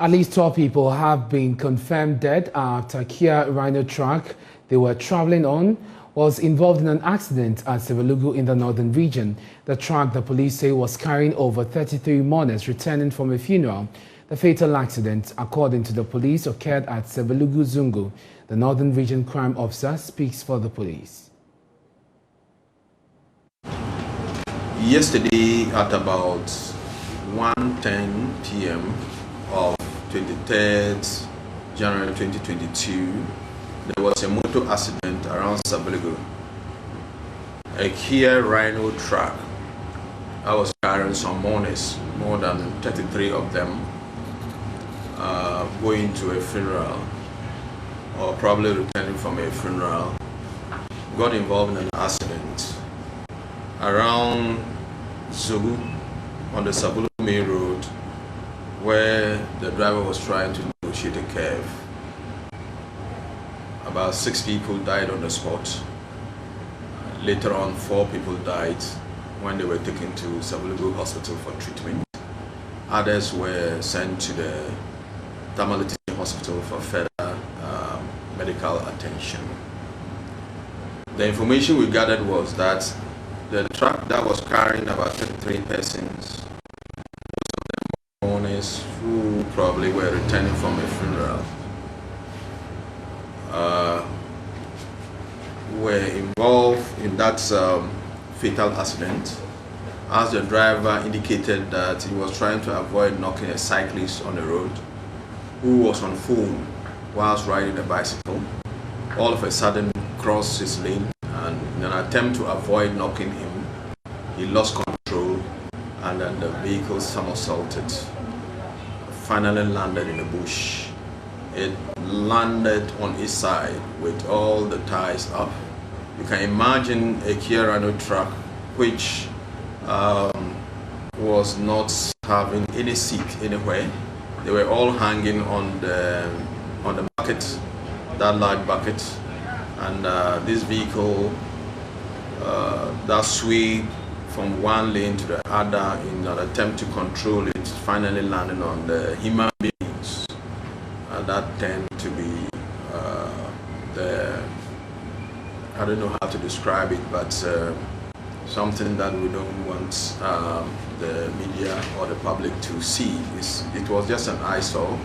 At least 12 people have been confirmed dead after Kia Rhino truck they were traveling on was involved in an accident at Savelugu in the northern region. The truck, the police say, was carrying over 33 mourners returning from a funeral. The fatal accident, according to the police, occurred at Savelugu-Zungu. The northern region crime officer speaks for the police. Yesterday at about 1:10 p.m. of 23rd January 2022, there was a motor accident around Savelugu. A Kia Rhino truck that was carrying some mourners, more than 33 of them, going to a funeral or probably returning from a funeral, got involved in an accident around Zungu on the Savelugu main road, where the driver was trying to negotiate a curve. About 6 people died on the spot. Later on, 4 people died when they were taken to Savelugu Hospital for treatment. Others were sent to the Tamale Teaching Hospital for further medical attention. The information we gathered was that the truck that was carrying about 33 persons, most of them mourners who probably were returning from a funeral, were involved in that fatal accident, as the driver indicated that he was trying to avoid knocking a cyclist on the road who was on phone whilst riding a bicycle. All of a sudden crossed his lane, and in an attempt to avoid knocking him, he lost control and then the vehicle somersaulted, finally landed in a bush. It landed on its side with all the tires up. You can imagine a Kia Rhino truck which was not having any seat anywhere. They were all hanging on the bucket, that large bucket, and this vehicle that swayed from one lane to the other in an attempt to control it, finally landing on the human beings. That tend to be I don't know how to describe it, but something that we don't want the media or the public to see. It was just an eyesore,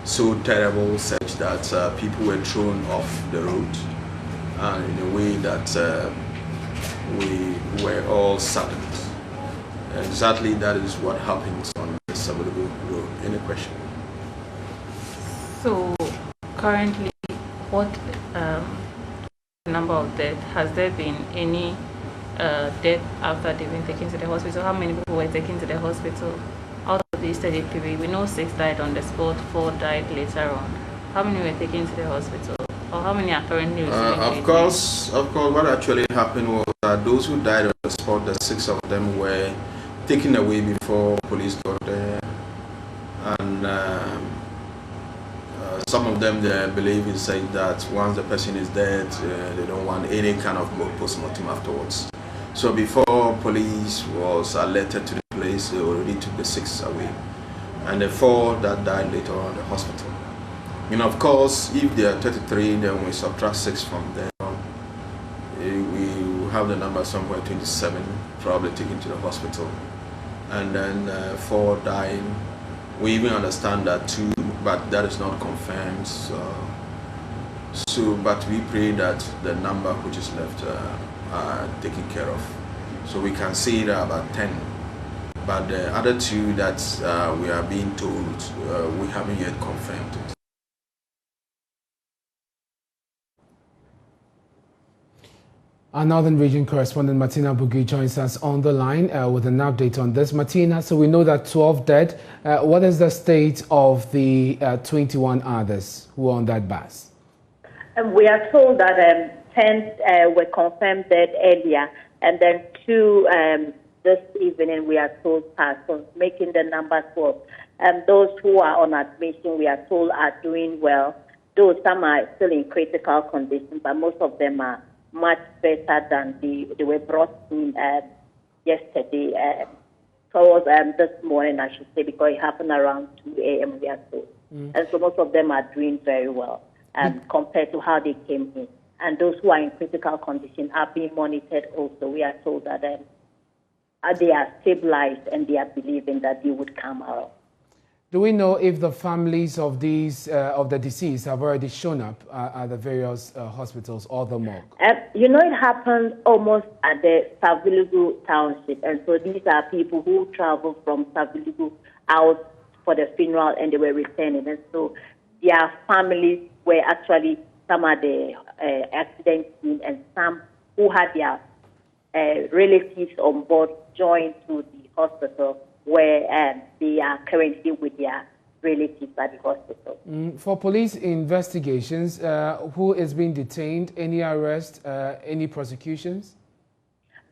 so terrible such that people were thrown off the road, and in a way that we were all saddened. Exactly that is what happens on the Savelugu road. Any question? So currently, what number of deaths? Has there been any death after they've been taken to the hospital? How many people were taken to the hospital out of the study period? We know 6 died on the spot, 4 died later on. How many were taken to the hospital, or how many are currently receiving treatment? Of course, what actually happened was that those who died on the spot, the 6 of them were taken away before police got there, and some of them, they believe in saying that once the person is dead, they don't want any kind of post-mortem afterwards. So before police was alerted to the place, they already took the 6 away, and the 4 that died later on in the hospital. And of course, if there are 33, then we subtract 6 from there. We have the number somewhere 27, probably taken to the hospital, and then 4 dying. We even understand that 2, but that is not confirmed. But we pray that the number which is left are taken care of. So we can say that about 10. But the other 2 that we are being told, we haven't yet confirmed it. Our Northern Region correspondent Martina Bugi joins us on the line with an update on this. Martina, so we know that 12 dead. What is the state of the 21 others who are on that bus? We are told that 10 were confirmed dead earlier, and then 2 this evening we are told passed, so making the number 12. Those who are on admission, we are told, are doing well, though some are still in critical condition, but most of them are much better than they were brought in yesterday towards this morning, I should say, because it happened around 2 a.m. we are told. And so most of them are doing very well compared to how they came in. And those who are in critical condition are being monitored also. We are told that they are stabilized and they are believing that they would come out. Do we know if the families of these of the deceased have already shown up at the various hospitals or the morgue? It happened almost at the Savelugu township, and so these are people who traveled from Savelugu out for the funeral and they were returning, and so their families were actually some at the accident scene, and some who had their relatives on board joined to the hospital, where they are currently with their relatives at the hospital. For police investigations, who is being detained? Any arrests, any prosecutions?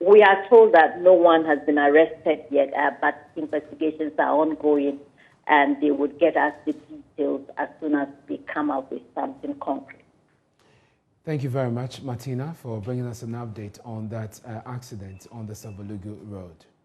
We are told that no one has been arrested yet, but investigations are ongoing, and they would get us the details as soon as they come up with something concrete. Thank you very much, Martina, for bringing us an update on that accident on the Savelugu Road.